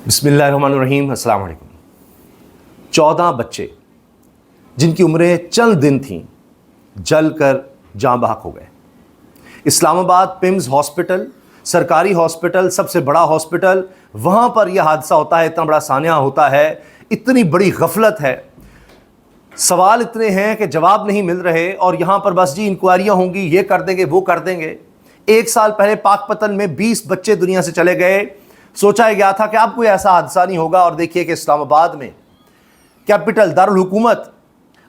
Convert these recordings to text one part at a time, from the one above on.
بسم اللہ الرحمن الرحیم۔ السلام علیکم۔ 14 بچے جن کی عمریں چند دن تھیں جل کر جاں بحق ہو گئے۔ اسلام آباد پمز ہاسپٹل، سرکاری ہاسپٹل، سب سے بڑا ہاسپٹل، وہاں پر یہ حادثہ ہوتا ہے، اتنا بڑا سانحہ ہوتا ہے، اتنی بڑی غفلت ہے، سوال اتنے ہیں کہ جواب نہیں مل رہے، اور یہاں پر بس جی انکوائریاں ہوں گی، یہ کر دیں گے وہ کر دیں گے۔ 1 سال پہلے پاک پتن میں 20 بچے دنیا سے چلے گئے، سوچا گیا تھا کہ اب کوئی ایسا حادثہ نہیں ہوگا، اور دیکھیے کہ اسلام آباد میں کیپٹل دارالحکومت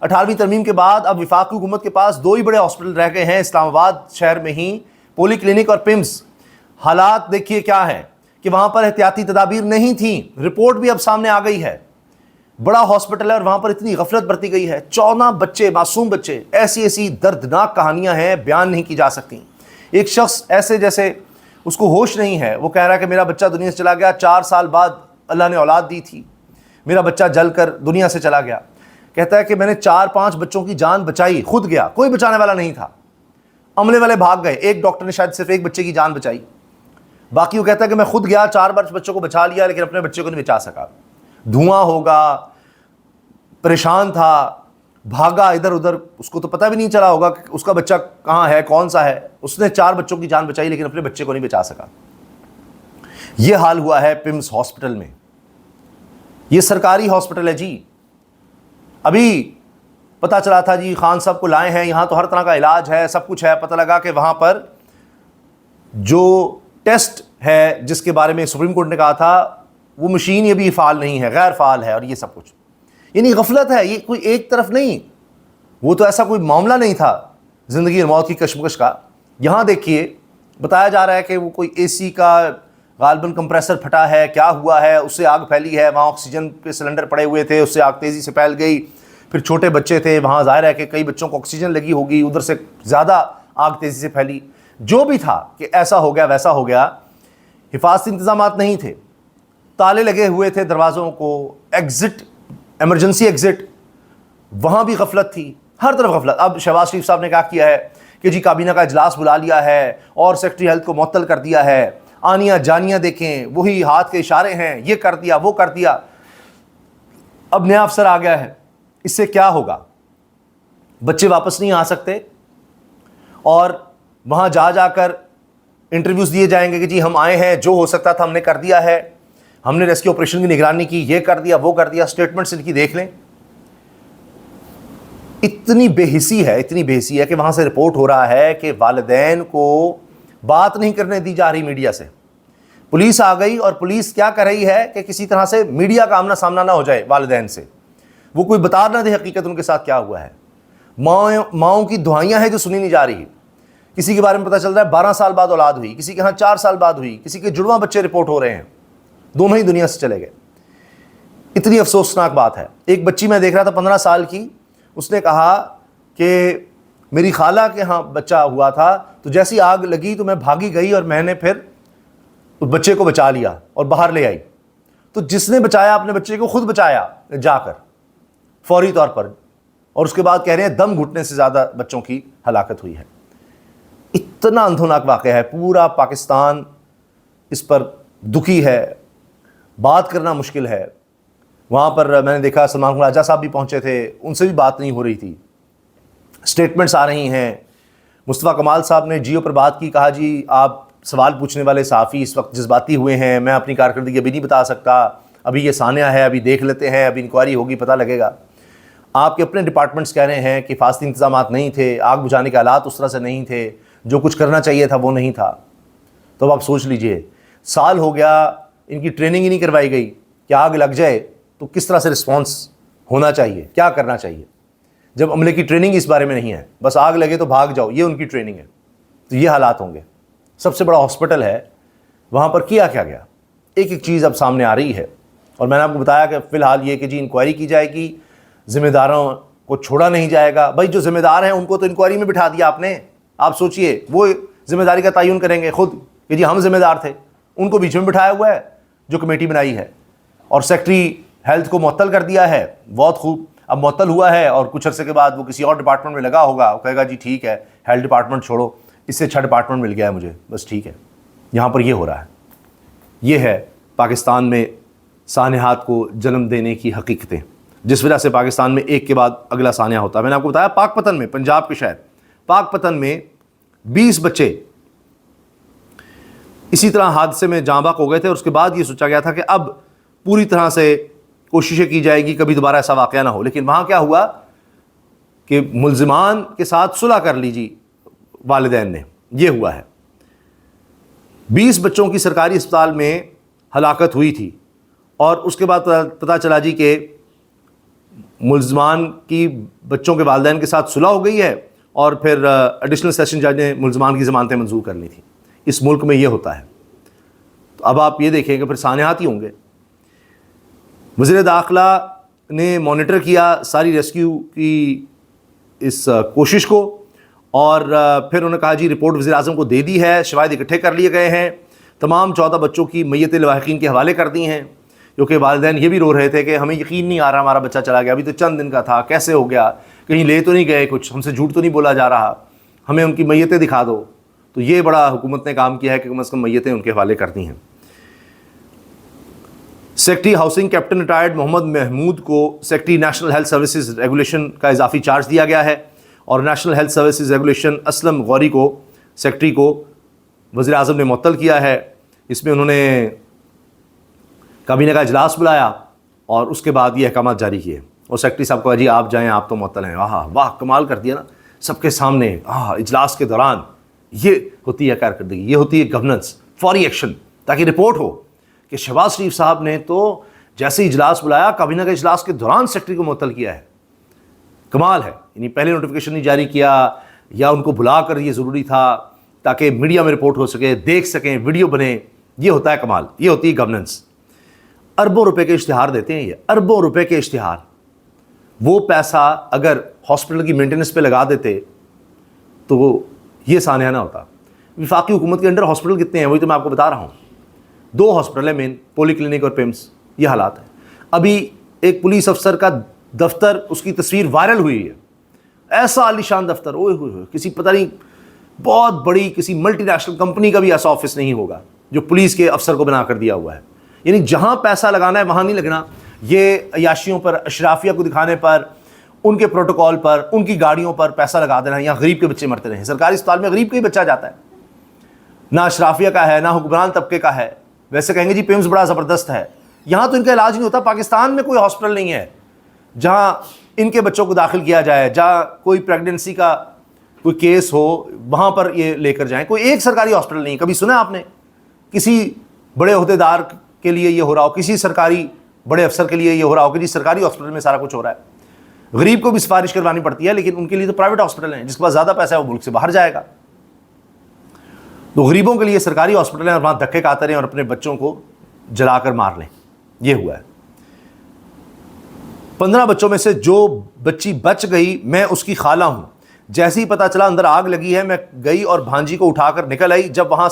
18ویں ترمیم کے بعد اب وفاقی حکومت کے پاس 2 ہی بڑے ہاسپٹل رہ گئے ہیں اسلام آباد شہر میں ہی، پولی کلینک اور پمز۔ حالات دیکھیے کیا ہے کہ وہاں پر احتیاطی تدابیر نہیں تھیں، رپورٹ بھی اب سامنے آ گئی ہے، بڑا ہاسپٹل ہے اور وہاں پر اتنی غفلت برتی گئی ہے۔ 14 بچے، معصوم بچے، ایسی دردناک کہانیاں ہیں، بیان نہیں کی جا سکتی۔ ایک شخص ایسے جیسے اس کو ہوش نہیں ہے، وہ کہہ رہا ہے کہ میرا بچہ دنیا سے چلا گیا، 4 سال بعد اللہ نے اولاد دی تھی، میرا بچہ جل کر دنیا سے چلا گیا۔ کہتا ہے کہ میں نے 4-5 بچوں کی جان بچائی، خود گیا، کوئی بچانے والا نہیں تھا، عملے والے بھاگ گئے، ایک ڈاکٹر نے شاید صرف ایک بچے کی جان بچائی، باقی وہ کہتا ہے کہ میں خود گیا، 4 بچوں کو بچا لیا لیکن اپنے بچے کو نہیں بچا سکا۔ دھواں ہوگا، پریشان تھا، بھاگا ادھر ادھر، اس کو تو پتہ بھی نہیں چلا ہوگا کہ اس کا بچہ کہاں ہے، کون سا ہے۔ اس نے 4 بچوں کی جان بچائی لیکن اپنے بچے کو نہیں بچا سکا۔ یہ حال ہوا ہے پمز ہاسپٹل میں۔ یہ سرکاری ہاسپٹل ہے جی۔ ابھی پتہ چلا تھا جی خان صاحب کو لائے ہیں، یہاں تو ہر طرح کا علاج ہے، سب کچھ ہے۔ پتہ لگا کہ وہاں پر جو ٹیسٹ ہے جس کے بارے میں سپریم کورٹ نے کہا تھا وہ مشین یہ بھی فعال نہیں ہے، غیر فعال ہے، اور یہ سب کچھ یعنی غفلت ہے، یہ کوئی ایک طرف نہیں، وہ تو ایسا کوئی معاملہ نہیں تھا زندگی اور موت کی کشمکش کا۔ یہاں دیکھیے بتایا جا رہا ہے کہ وہ کوئی اے سی کا غالباً کمپریسر پھٹا ہے، کیا ہوا ہے، اس سے آگ پھیلی ہے، وہاں آکسیجن کے سلنڈر پڑے ہوئے تھے، اس سے آگ تیزی سے پھیل گئی، پھر چھوٹے بچے تھے وہاں، ظاہر ہے کہ کئی بچوں کو آکسیجن لگی ہوگی، ادھر سے زیادہ آگ تیزی سے پھیلی۔ جو بھی تھا کہ ایسا ہو گیا ویسا ہو گیا، حفاظتی انتظامات نہیں تھے، تالے لگے ہوئے تھے دروازوں کو، ایگزٹ، ایمرجنسی ایگزٹ، وہاں بھی غفلت تھی، ہر طرف غفلت۔ اب شہباز شریف صاحب نے کیا کیا ہے کہ جی کابینہ کا اجلاس بلا لیا ہے اور سیکرٹری ہیلتھ کو معطل کر دیا ہے، آنیاں جانیاں دیکھیں، وہی ہاتھ کے اشارے ہیں، یہ کر دیا وہ کر دیا۔ اب نیا افسر آ گیا ہے، اس سے کیا ہوگا؟ بچے واپس نہیں آ سکتے، اور وہاں جا کر انٹرویوز دیے جائیں گے کہ جی ہم آئے ہیں، جو ہو سکتا تھا ہم نے کر دیا ہے، ہم نے ریسکیو آپریشن کی نگرانی کی، یہ کر دیا وہ کر دیا۔ سٹیٹمنٹس ان کی دیکھ لیں، اتنی بے حسی ہے، اتنی بے حسی ہے کہ وہاں سے رپورٹ ہو رہا ہے کہ والدین کو بات نہیں کرنے دی جا رہی میڈیا سے۔ پولیس آ گئی اور پولیس کیا کر رہی ہے کہ کسی طرح سے میڈیا کا آمنا سامنا نہ ہو جائے والدین سے، وہ کوئی بتا نہ دے حقیقت ان کے ساتھ کیا ہوا ہے۔ ماؤں کی دعائیاں ہیں جو سنی نہیں جا رہی۔ کسی کے بارے میں پتہ چل رہا ہے 12 سال بعد اولاد ہوئی، کسی کے ہاں 4 سال بعد ہوئی، کسی کے جڑواں بچے رپورٹ ہو رہے ہیں، دونوں ہی دنیا سے چلے گئے۔ اتنی افسوسناک بات ہے۔ ایک بچی میں دیکھ رہا تھا 15 سال کی، اس نے کہا کہ میری خالہ کے ہاں بچہ ہوا تھا، تو جیسی آگ لگی تو میں بھاگی گئی اور میں نے پھر اس بچے کو بچا لیا اور باہر لے آئی۔ تو جس نے بچایا اپنے بچے کو، خود بچایا جا کر فوری طور پر، اور اس کے بعد کہہ رہے ہیں دم گھٹنے سے زیادہ بچوں کی ہلاکت ہوئی ہے۔ اتنا اندھوناک واقعہ ہے، پورا پاکستان اس پر دکھی ہے، بات کرنا مشکل ہے۔ وہاں پر میں نے دیکھا سلمان راجہ صاحب بھی پہنچے تھے، ان سے بھی بات نہیں ہو رہی تھی، سٹیٹمنٹس آ رہی ہیں۔ مصطفیٰ کمال صاحب نے جیو پر بات کی، کہا جی آپ سوال پوچھنے والے صحافی اس وقت جذباتی ہوئے ہیں، میں اپنی کارکردگی ابھی نہیں بتا سکتا، ابھی یہ سانحہ ہے، ابھی دیکھ لیتے ہیں، ابھی انکوائری ہوگی پتہ لگے گا۔ آپ کے اپنے ڈپارٹمنٹس کہہ رہے ہیں کہ حفاظتی انتظامات نہیں تھے، آگ بجھانے کے آلات اس طرح سے نہیں تھے، جو کچھ کرنا چاہیے تھا وہ نہیں تھا۔ تو اب آپ سوچ لیجئے، سال ہو گیا ان کی ٹریننگ ہی نہیں کروائی گئی کہ آگ لگ جائے تو کس طرح سے رسپانس ہونا چاہیے، کیا کرنا چاہیے۔ جب عملے کی ٹریننگ اس بارے میں نہیں ہے، بس آگ لگے تو بھاگ جاؤ، یہ ان کی ٹریننگ ہے، تو یہ حالات ہوں گے۔ سب سے بڑا ہاسپٹل ہے، وہاں پر کیا گیا، ایک ایک چیز اب سامنے آ رہی ہے۔ اور میں نے آپ کو بتایا کہ فی الحال یہ کہ جی انکوائری کی جائے گی، ذمہ داروں کو چھوڑا نہیں جائے گا۔ بھائی جو ذمہ دار ہیں ان کو تو انکوائری میں بٹھا دیا آپ نے، آپ سوچئے وہ ذمہ داری کا تعین کریں گے خود کہ جی ہم ذمہ دار تھے، ان کو بیچ میں بٹھایا ہوا ہے جو کمیٹی بنائی ہے، اور سیکرٹری ہیلتھ کو معطل کر دیا ہے۔ بہت خوب، اب معطل ہوا ہے اور کچھ عرصے کے بعد وہ کسی اور ڈپارٹمنٹ میں لگا ہوگا، وہ کہے گا جی ٹھیک ہے ہیلتھ ڈپارٹمنٹ چھوڑو، اس سے اچھا ڈپارٹمنٹ مل گیا ہے مجھے، بس ٹھیک ہے۔ یہاں پر یہ ہو رہا ہے، یہ ہے پاکستان میں سانحات کو جنم دینے کی حقیقتیں، جس وجہ سے پاکستان میں ایک کے بعد اگلا سانحہ ہوتا ہے. میں نے آپ کو بتایا پاک پتن میں، پنجاب کے شہر پاک پتن میں 20 بچے اسی طرح حادثے میں جاں بحق ہو گئے تھے. اور اس کے بعد یہ سوچا گیا تھا کہ اب پوری طرح سے کوششیں کی جائے گی کبھی دوبارہ ایسا واقعہ نہ ہو. لیکن وہاں کیا ہوا کہ ملزمان کے ساتھ صلح کر لی جی والدین نے. یہ ہوا ہے. 20 بچوں کی سرکاری اسپتال میں ہلاکت ہوئی تھی اور اس کے بعد پتہ چلا جی کہ ملزمان کی بچوں کے والدین کے ساتھ صلح ہو گئی ہے اور پھر ایڈیشنل سیشن جج نے ملزمان کی ضمانتیں منظور کر لی تھیں. اس ملک میں یہ ہوتا ہے. تو اب آپ یہ دیکھیں کہ پھر سانحات ہی ہوں گے. وزیر داخلہ نے مانیٹر کیا ساری ریسکیو کی اس کوشش کو اور پھر انہوں نے کہا جی رپورٹ وزیر اعظم کو دے دی ہے، شواہد اکٹھے کر لیے گئے ہیں، تمام 14 بچوں کی میت لواحقین کے حوالے کر دی ہیں. کیونکہ والدین یہ بھی رو رہے تھے کہ ہمیں یقین نہیں آ رہا ہمارا بچہ چلا گیا، ابھی تو چند دن کا تھا، کیسے ہو گیا، کہیں لے تو نہیں گئے، کچھ ہم سے جھوٹ تو نہیں بولا جا رہا، ہمیں ان کی میتیں دکھا دو. تو یہ بڑا حکومت نے کام کیا ہے کہ کم از کم میتیں ان کے حوالے کر دی ہیں. سیکرٹری ہاؤسنگ کیپٹن ریٹائرڈ محمد محمود کو secretary national health services regulation کا اضافی چارج دیا گیا ہے اور national health services regulation Aslam Ghori کو سیکرٹری کو وزیر اعظم نے معطل کیا ہے. اس میں انہوں نے کابینہ کا اجلاس بلایا اور اس کے بعد یہ احکامات جاری کیے اور سیکرٹری صاحب کو جی آپ جائیں، آپ تو معطل ہیں. واہ کمال کر دیا نا سب کے سامنے. اجلاس کے دوران یہ ہوتی ہے کارکردگی، یہ ہوتی ہے گورننس، فوری ایکشن، تاکہ رپورٹ ہو کہ شہباز شریف صاحب نے تو جیسے ہی اجلاس بلایا کابینہ کے اجلاس کے دوران سیکرٹری کو معطل کیا ہے. کمال ہے. یعنی پہلے نوٹیفیکیشن نہیں جاری کیا یا ان کو بلا کر یہ ضروری تھا تاکہ میڈیا میں رپورٹ ہو سکے، دیکھ سکیں، ویڈیو بنے. یہ ہوتا ہے کمال، یہ ہوتی ہے گورننس. اربوں روپے کے اشتہار دیتے ہیں، یہ اربوں روپے کے اشتہار. وہ پیسہ اگر ہاسپٹل کی مینٹیننس پہ لگا دیتے تو یہ سانحہ نہ ہوتا. وفاقی حکومت کے انڈر ہاسپٹل کتنے ہیں وہی تو میں آپ کو بتا رہا ہوں. 2 ہاسپٹل ہیں مین، پولی کلینک اور پیمس. یہ حالات ہیں. ابھی ایک پولیس افسر کا دفتر، اس کی تصویر وائرل ہوئی ہے، ایسا عالی شان دفتر، اوئے ہوئے کسی پتہ نہیں بہت بڑی کسی ملٹی نیشنل کمپنی کا بھی ایسا آفس نہیں ہوگا جو پولیس کے افسر کو بنا کر دیا ہوا ہے. یعنی جہاں پیسہ لگانا ہے وہاں نہیں لگنا. یہ عیاشیوں پر، اشرافیہ کو دکھانے پر، ان کے پروٹوکول پر، ان کی گاڑیوں پر پیسہ لگا دینا. یہاں غریب کے بچے مرتے رہے. سرکاری اسپتال میں غریب کا ہی بچہ جاتا ہے، نہ اشرافیہ کا ہے نہ حکمران طبقے کا ہے. ویسے کہیں گے جی پیمز بڑا زبردست ہے، یہاں تو ان کا علاج نہیں ہوتا. پاکستان میں کوئی ہاسپٹل نہیں ہے جہاں ان کے بچوں کو داخل کیا جائے. جہاں کوئی پریگننسی کا کوئی کیس ہو وہاں پر یہ لے کر جائیں. کوئی ایک سرکاری ہاسپٹل نہیں. کبھی سنا آپ نے کسی بڑے عہدیدار کے لیے یہ ہو رہا ہو، کسی سرکاری بڑے افسر کے لیے یہ ہو رہا ہو کہ جی سرکاری ہاسپٹل میں سارا کچھ ہو رہا ہے؟ غریب کو بھی سفارش کروانی پڑتی ہے لیکن ان کے لیے تو پرائیویٹ ہاسپٹل ہیں. جس کے پاس زیادہ پیسہ ہے وہ ملک سے باہر جائے گا. تو غریبوں کے لیے سرکاری ہاسپٹل ہیں اور وہاں دھکے کھاتے رہیں اور اپنے بچوں کو جلا کر مار لیں. یہ ہوا ہے. 15 بچوں میں سے جو بچی بچ گئی میں اس کی خالہ ہوں. جیسے ہی پتہ چلا اندر آگ لگی ہے میں گئی اور بھانجی کو اٹھا کر نکل آئی. جب وہاں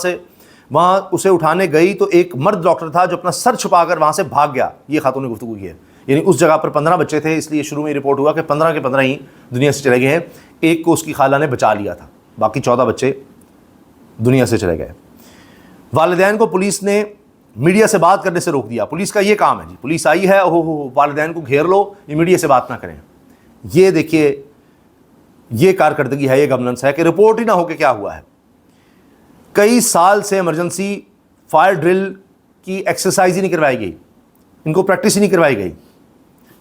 اسے اٹھانے گئی تو ایک مرد ڈاکٹر تھا جو اپنا سر چھپا کر وہاں سے بھاگ گیا. یہ خاتون نے گفتگو کی ہے. یعنی اس جگہ پر 15 بچے تھے، اس لیے شروع میں رپورٹ ہوا کہ 15 کے 15 ہی دنیا سے چلے گئے ہیں. ایک کو اس کی خالہ نے بچا لیا تھا، باقی 14 بچے دنیا سے چلے گئے. والدین کو پولیس نے میڈیا سے بات کرنے سے روک دیا. پولیس کا یہ کام ہے جی، پولیس آئی ہے ہو والدین کو گھیر لو، یہ میڈیا سے بات نہ کریں. یہ دیکھیے یہ کارکردگی ہے، یہ گورننس ہے کہ رپورٹ ہی نہ ہو کہ کیا ہوا ہے. کئی سال سے ایمرجنسی فائر ڈرل کی ایکسرسائز ہی نہیں کروائی گئی، ان کو پریکٹس ہی نہیں کروائی گئی.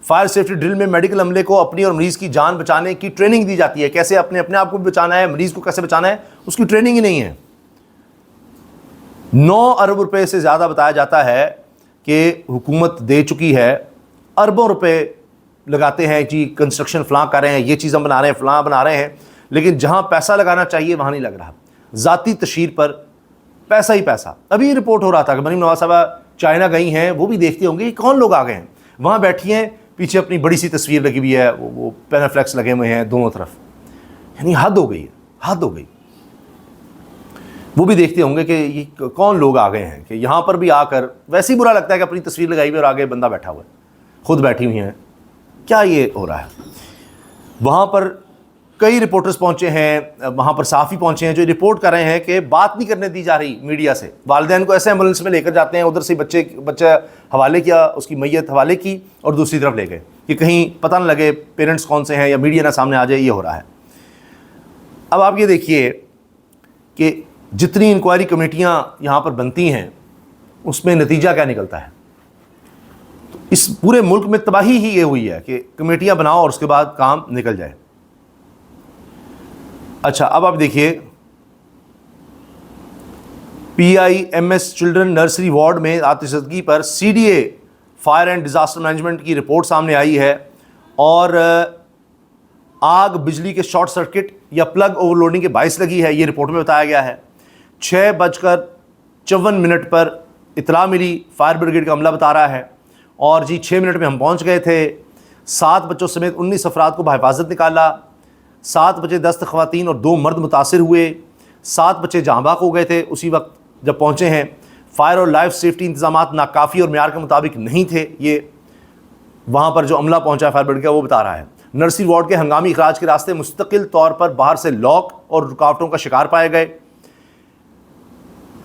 فائر سیفٹی ڈرل میں میڈیکل عملے کو اپنی اور مریض کی جان بچانے کی ٹریننگ دی جاتی ہے. کیسے اپنے آپ کو بھی بچانا ہے، مریض کو کیسے بچانا ہے، اس کی ٹریننگ ہی نہیں ہے. 9 ارب روپے سے زیادہ بتایا جاتا ہے کہ حکومت دے چکی ہے. اربوں روپے لگاتے ہیں جی کنسٹرکشن فلاں کر رہے ہیں، یہ چیزیں بنا رہے ہیں، فلاں بنا رہے ہیں، لیکن جہاں پیسہ لگانا چاہیے وہاں نہیں لگ رہا. ذاتی تشہیر پر پیسہ ہی پیسہ. ابھی یہ رپورٹ ہو رہا تھا کہ مریم نواز صاحبہ چائنا گئی ہیں، وہ بھی دیکھتے ہوں گے یہ کون لوگ آ گئے ہیں. وہاں بیٹھی ہیں، پیچھے اپنی بڑی سی تصویر لگی ہوئی ہے، وہ پینافلیکس لگے ہوئے ہیں دونوں طرف. یعنی حد ہو گئی ہے، حد ہو گئی. وہ بھی دیکھتے ہوں گے کہ یہ کون لوگ آ گئے ہیں کہ یہاں پر بھی آ کر ویسے ہی برا لگتا ہے کہ اپنی تصویر لگائی ہوئی اور آگے بندہ بیٹھا ہوا ہے، خود بیٹھی ہوئی ہیں. کیا یہ ہو رہا ہے؟ وہاں پر کئی رپورٹرز پہنچے ہیں وہاں پر، صحافی پہنچے ہیں جو رپورٹ کر رہے ہیں کہ بات نہیں کرنے دی جا رہی میڈیا سے. والدین کو ایسے ایمبولینس میں لے کر جاتے ہیں، ادھر سے بچہ حوالے کیا، اس کی میت حوالے کی اور دوسری طرف لے گئے کہ کہیں پتہ نہ لگے پیرنٹس کون سے ہیں یا میڈیا نہ سامنے آ جائے. یہ ہو رہا ہے. اب آپ یہ دیکھیے کہ جتنی انکوائری کمیٹیاں یہاں پر بنتی ہیں اس میں نتیجہ کیا نکلتا ہے. اس پورے ملک میں تباہی ہی یہ ہوئی ہے کہ کمیٹیاں بناؤ اور اس کے بعد کام نکل جائے. اچھا اب آپ دیکھیے PIMS چلڈرن نرسری وارڈ میں آتش زدگی پر CDA fire and disaster management کی رپورٹ سامنے آئی ہے اور آگ بجلی کے شارٹ سرکٹ یا پلگ اوور لوڈنگ کے باعث لگی ہے. یہ رپورٹ میں بتایا گیا ہے. 6:54 پر اطلاع ملی، فائر بریگیڈ کا عملہ بتا رہا ہے اور 6 منٹ میں ہم پہنچ گئے تھے. 7 بچوں سمیت 19 افراد کو بحفاظت نکالا. 7 بچے 10 خواتین اور 2 مرد متاثر ہوئے. 7 بچے جاں بحق ہو گئے تھے اسی وقت جب پہنچے ہیں. فائر اور لائف سیفٹی انتظامات ناکافی اور معیار کے مطابق نہیں تھے. یہ وہاں پر جو عملہ پہنچا فائر بریگیڈ کا وہ بتا رہا ہے. نرسری وارڈ کے ہنگامی اخراج کے راستے مستقل طور پر باہر سے لاک اور رکاوٹوں کا شکار پائے گئے.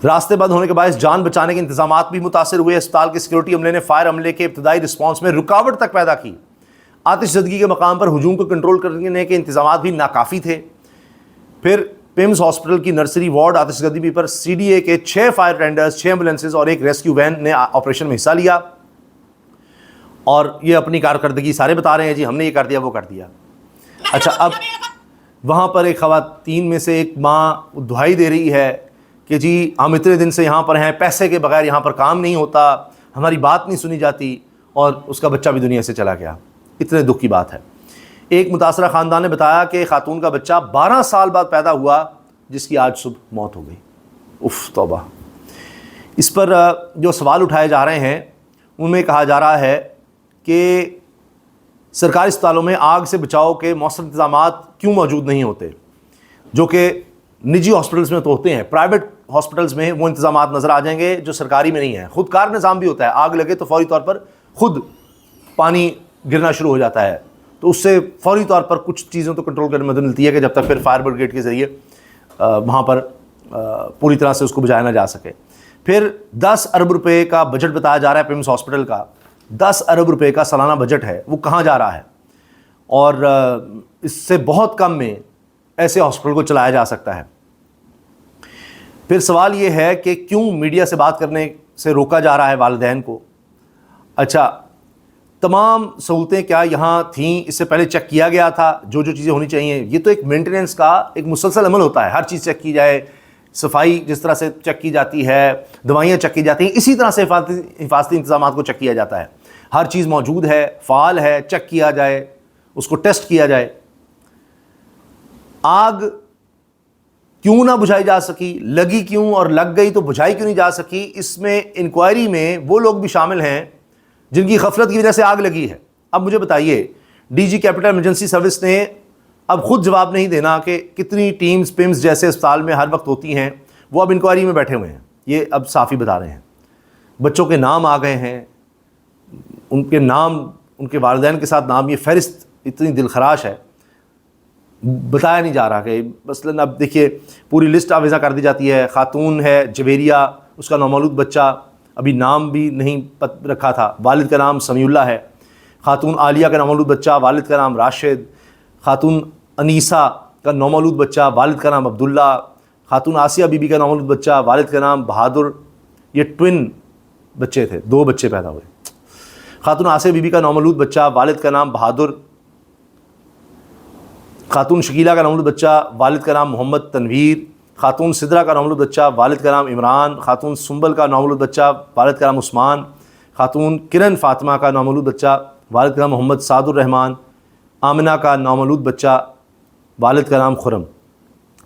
راستے بند ہونے کے باعث جان بچانے کے انتظامات بھی متاثر ہوئے. اسپتال کے سیکورٹی عملے نے فائر عملے کے ابتدائی رسپانس میں رکاوٹ تک پیدا کی. آتش زدگی کے مقام پر ہجوم کو کنٹرول کرنے کے انتظامات بھی ناکافی تھے. پھر پیمز ہاسپٹل کی نرسری وارڈ آتش زدگی پر CDA کے 6 فائر ٹینڈرز، 6 ایمبولینسز اور ایک ریسکیو وین نے آپریشن میں حصہ لیا اور یہ اپنی کارکردگی سارے بتا رہے ہیں جی ہم نے یہ کر دیا وہ کر دیا. اچھا اب وہاں پر ایک خواتین میں سے ایک ماں دہائی دے رہی ہے کہ جی ہم اتنے دن سے یہاں پر ہیں، پیسے کے بغیر یہاں پر کام نہیں ہوتا، ہماری بات نہیں سنی جاتی، اور اس کا بچہ بھی دنیا سے چلا گیا. اتنے دکھ کی بات ہے. ایک متاثرہ خاندان نے بتایا کہ خاتون کا بچہ 12 سال بعد پیدا ہوا جس کی آج صبح موت ہو گئی. اف توبہ. اس پر جو سوال اٹھائے جا رہے ہیں ان میں کہا جا رہا ہے کہ سرکاری اسپتالوں میں آگ سے بچاؤ کے مؤثر انتظامات کیوں موجود نہیں ہوتے جو کہ نجی ہاسپٹلز میں تو ہوتے ہیں. پرائیویٹ ہاسپٹلز میں وہ انتظامات نظر آ جائیں گے جو سرکاری میں نہیں ہیں. خودکار نظام بھی ہوتا ہے، آگ لگے تو فوری طور پر خود پانی گرنا شروع ہو جاتا ہے، تو اس سے فوری طور پر کچھ چیزوں تو کنٹرول کرنے میں مدد ملتی ہے کہ جب تک پھر فائر بریگیڈ کے ذریعے وہاں پر پوری طرح سے اس کو بجھایا نہ جا سکے. پھر 10 ارب روپے کا بجٹ بتایا جا رہا ہے پیمز ہاسپٹل کا. 10 ارب روپے کا سالانہ بجٹ ہے، وہ کہاں جا رہا ہے؟ اور اس سے بہت کم میں ایسے ہاسپٹل کو چلایا جا سکتا ہے. پھر سوال یہ ہے کہ کیوں میڈیا سے بات کرنے سے روکا جا رہا ہے والدین کو؟ اچھا تمام سہولتیں کیا یہاں تھیں؟ اس سے پہلے چیک کیا گیا تھا جو چیزیں ہونی چاہیے؟ یہ تو ایک مینٹیننس کا ایک مسلسل عمل ہوتا ہے، ہر چیز چیک کی جائے. صفائی جس طرح سے چیک کی جاتی ہے، دوائیاں چیک کی جاتی ہیں، اسی طرح سے حفاظتی انتظامات کو چیک کیا جاتا ہے. ہر چیز موجود ہے، فعال ہے، چیک کیا جائے، اس کو ٹیسٹ کیا جائے. آگ کیوں نہ بجھائی جا سکی؟ لگی کیوں اور لگ گئی تو بجھائی کیوں نہیں جا سکی؟ اس میں انکوائری میں وہ لوگ بھی شامل ہیں جن کی غفلت کی وجہ سے آگ لگی ہے. اب مجھے بتائیے DG کیپٹل ایمرجنسی سروس نے اب خود جواب نہیں دینا کہ کتنی ٹیمز پیمز جیسے اسپتال میں ہر وقت ہوتی ہیں، وہ اب انکوائری میں بیٹھے ہوئے ہیں. یہ اب صافی بتا رہے ہیں. بچوں کے نام آ گئے ہیں، ان کے نام، ان کے والدین کے ساتھ نام، یہ فہرست اتنی دلخراش ہے بتایا نہیں جا رہا کہ مثلاً اب دیکھیے پوری لسٹ آویزہ کر دی جاتی ہے. خاتون ہے جویریہ، اس کا نومولود بچہ ابھی نام بھی نہیں رکھا تھا، والد کا نام سمیع اللہ ہے. خاتون عالیہ کا نومولود بچہ، والد کا نام راشد. خاتون انیسہ کا نومولود بچہ، والد کا نام عبداللہ. خاتون آسیہ بی بی کا نومولود بچہ، والد کا نام بہادر. یہ ٹوین بچے تھے، 2 بچے پیدا ہوئے. خاتون آسیہ بی بی کا نومولود بچہ، والد کا نام بہادر. خاتون شکیلہ کا نومولود بچہ، والد کا نام محمد تنویر. خاتون سدرہ کا نومولود بچہ، والد کا نام عمران. خاتون سنبل کا نومولود بچہ، والد کا نام عثمان. خاتون کرن فاطمہ کا نومولود بچہ، والد کا نام محمد سعد الرحمان. آمنہ کا نومولود بچہ، والد کا نام خرم.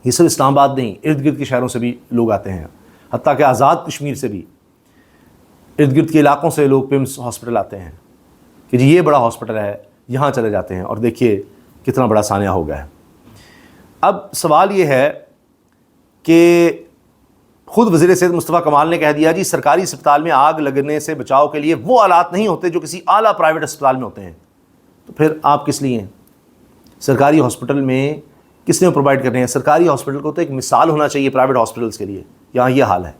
یہ صرف اسلام آباد نہیں، ارد گرد کے شہروں سے بھی لوگ آتے ہیں، حتیٰ کہ آزاد کشمیر سے بھی، ارد گرد کے علاقوں سے لوگ پیمز ہاسپٹل آتے ہیں کہ جی یہ بڑا ہاسپٹل ہے، یہاں چلے جاتے ہیں. اور دیکھیے کتنا بڑا سانحہ ہو گیا ہے. اب سوال یہ ہے کہ خود وزیر صحت مصطفیٰ کمال نے کہہ دیا جی سرکاری اسپتال میں آگ لگنے سے بچاؤ کے لیے وہ آلات نہیں ہوتے جو کسی اعلیٰ پرائیویٹ اسپتال میں ہوتے ہیں. تو پھر آپ کس لیے ہیں؟ سرکاری ہاسپٹل میں کس نے پرووائڈ کرنے ہیں؟ سرکاری ہاسپٹل کو تو ایک مثال ہونا چاہیے پرائیویٹ ہاسپٹلس کے لیے، یہاں یہ حال ہے۔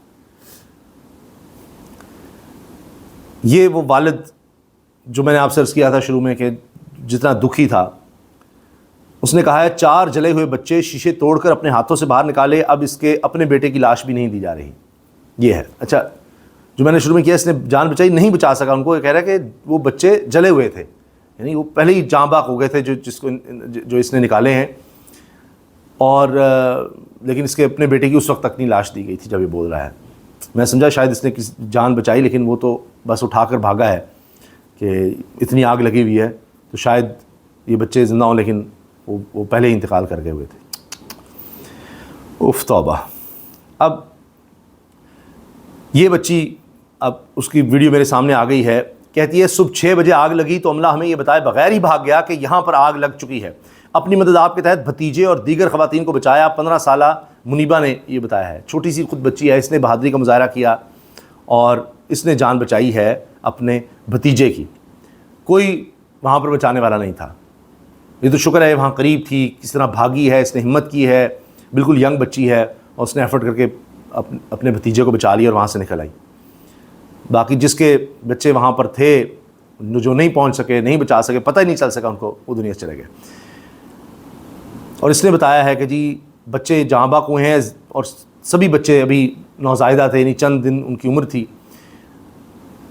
یہ وہ والد جو میں نے آپ سے عرض کیا تھا شروع میں کہ جتنا دکھی تھا، اس نے کہا ہے 4 جلے ہوئے بچے شیشے توڑ کر اپنے ہاتھوں سے باہر نکالے، اب اس کے اپنے بیٹے کی لاش بھی نہیں دی جا رہی۔ یہ ہے اچھا جو میں نے شروع میں کیا، اس نے جان بچائی، نہیں بچا سکا ان کو۔ یہ کہہ رہا ہے کہ وہ بچے جلے ہوئے تھے، یعنی وہ پہلے ہی جاں بحق ہو گئے تھے جو اس نے نکالے ہیں، اور لیکن اس کے اپنے بیٹے کی اس وقت تک نہیں لاش دی گئی تھی جب یہ بول رہا ہے۔ میں سمجھا شاید اس نے جان بچائی، لیکن وہ تو بس اٹھا کر بھاگا ہے کہ اتنی آگ لگی ہوئی ہے، تو شاید یہ بچے زندہ ہوں، لیکن وہ پہلے ہی انتقال کر گئے ہوئے تھے۔ اف توبہ۔ اب یہ بچی، اب اس کی ویڈیو میرے سامنے آ گئی ہے، کہتی ہے صبح 6 بجے آگ لگی تو عملہ ہمیں یہ بتائے بغیر ہی بھاگ گیا کہ یہاں پر آگ لگ چکی ہے۔ اپنی مدد آپ کے تحت بھتیجے اور دیگر خواتین کو بچایا۔ 15 سالہ منیبہ نے یہ بتایا ہے، چھوٹی سی خود بچی ہے، اس نے بہادری کا مظاہرہ کیا اور اس نے جان بچائی ہے اپنے بھتیجے کی۔ کوئی وہاں پر بچانے والا نہیں تھا، یہ تو شکر ہے وہاں قریب تھی، کس طرح بھاگی ہے، اس نے ہمت کی ہے، بالکل ینگ بچی ہے، اور اس نے ایفرٹ کر کے اپنے بھتیجے کو بچا لیا اور وہاں سے نکل آئی۔ باقی جس کے بچے وہاں پر تھے، جو نہیں پہنچ سکے، نہیں بچا سکے، پتہ ہی نہیں چل سکا ان کو، وہ دنیا سے چلے گئے۔ اور اس نے بتایا ہے کہ جی بچے جاں بحق ہوئے ہیں، اور سبھی بچے ابھی نوزائیدہ تھے، یعنی چند دن ان کی عمر تھی،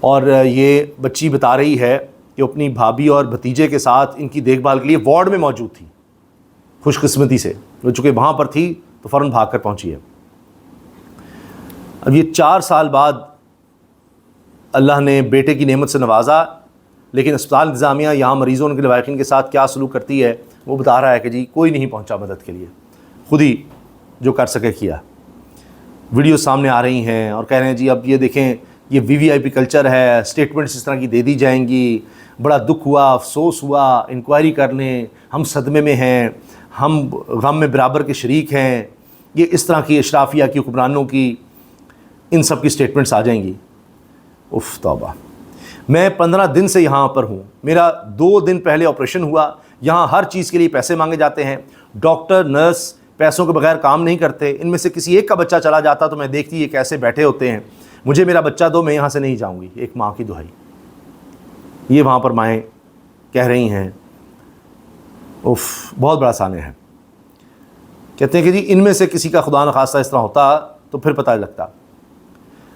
اور یہ بچی بتا رہی ہے کہ اپنی بھابھی اور بھتیجے کے ساتھ ان کی دیکھ بھال کے لیے وارڈ میں موجود تھی، خوش قسمتی سے، وہ چونکہ وہاں پر تھی تو فوراً بھاگ کر پہنچی ہے۔ اب یہ 4 سال بعد اللہ نے بیٹے کی نعمت سے نوازا، لیکن اسپتال انتظامیہ یہاں مریضوں کے لواحقین کے ساتھ کیا سلوک کرتی ہے، وہ بتا رہا ہے کہ جی کوئی نہیں پہنچا مدد کے لیے، خود ہی جو کر سکے کیا۔ ویڈیو سامنے آ رہی ہیں اور کہہ رہے ہیں جی اب یہ دیکھیں یہ VVIP کلچر ہے، اسٹیٹمنٹس اس طرح کی دے دی جائیں گی، بڑا دکھ ہوا، افسوس ہوا، انکوائری کر لیں، ہم صدمے میں ہیں، ہم غم میں برابر کے شریک ہیں، یہ اس طرح کی اشرافیہ کی، حکمرانوں کی، ان سب کی اسٹیٹمنٹس آ جائیں گی۔ اف توبہ۔ میں 15 دن سے یہاں پر ہوں، میرا 2 دن پہلے آپریشن ہوا، یہاں ہر چیز کے لیے پیسے مانگے جاتے ہیں، ڈاکٹر نرس پیسوں کے بغیر کام نہیں کرتے، ان میں سے کسی ایک کا بچہ چلا جاتا تو میں دیکھتی یہ کیسے بیٹھے ہوتے ہیں، مجھے میرا بچہ دو، میں یہاں سے نہیں جاؤں گی۔ ایک ماں کی دہائی، یہ وہاں پر مائیں کہہ رہی ہیں۔ اف، بہت بڑا سانحہ ہے۔ کہتے ہیں کہ جی ان میں سے کسی کا خدا نخواستہ اس طرح ہوتا تو پھر پتہ لگتا۔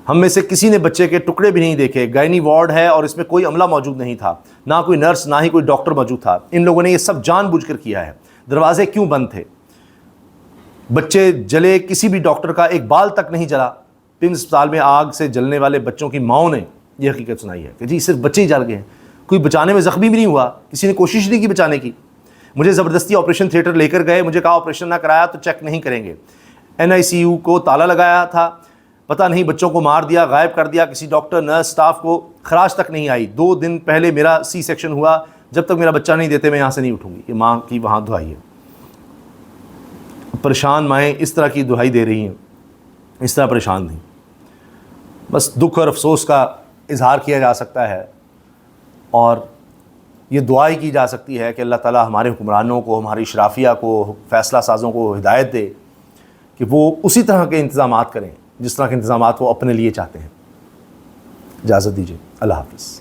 ہم میں سے کسی نے بچے کے ٹکڑے بھی نہیں دیکھے، گائنی وارڈ ہے اور اس میں کوئی عملہ موجود نہیں تھا، نہ کوئی نرس، نہ ہی کوئی ڈاکٹر موجود تھا۔ ان لوگوں نے یہ سب جان بوجھ کر کیا ہے۔ دروازے کیوں بند تھے؟ بچے جلے، کسی بھی ڈاکٹر کا ایک بال تک نہیں جلا۔ پمز اسپتال میں آگ سے جلنے والے بچوں کی ماؤں نے یہ حقیقت سنائی ہے کہ جی صرف بچے ہی جل گئے ہیں، کوئی بچانے میں زخمی بھی نہیں ہوا، کسی نے کوشش نہیں کی بچانے کی۔ مجھے زبردستی آپریشن تھیٹر لے کر گئے، مجھے کہا آپریشن نہ کرایا تو چیک نہیں کریں گے۔ NICU کو تالا لگایا تھا، پتہ نہیں بچوں کو مار دیا، غائب کر دیا، کسی ڈاکٹر نرس سٹاف کو خراج تک نہیں آئی۔ 2 دن پہلے میرا C سیکشن ہوا، جب تک میرا بچہ نہیں دیتے میں یہاں سے نہیں اٹھوں گی۔ یہ ماں کی وہاں دعائی ہے۔ پریشان مائیں اس طرح کی دہائی دے رہی ہیں، اس طرح پریشان تھیں۔ بس دکھ اور افسوس کا اظہار کیا جا سکتا ہے، اور یہ دعا ہی کی جا سکتی ہے کہ اللہ تعالیٰ ہمارے حکمرانوں کو، ہماری اشرافیہ کو، فیصلہ سازوں کو ہدایت دے کہ وہ اسی طرح کے انتظامات کریں جس طرح کے انتظامات وہ اپنے لیے چاہتے ہیں۔ اجازت دیجیے، اللہ حافظ۔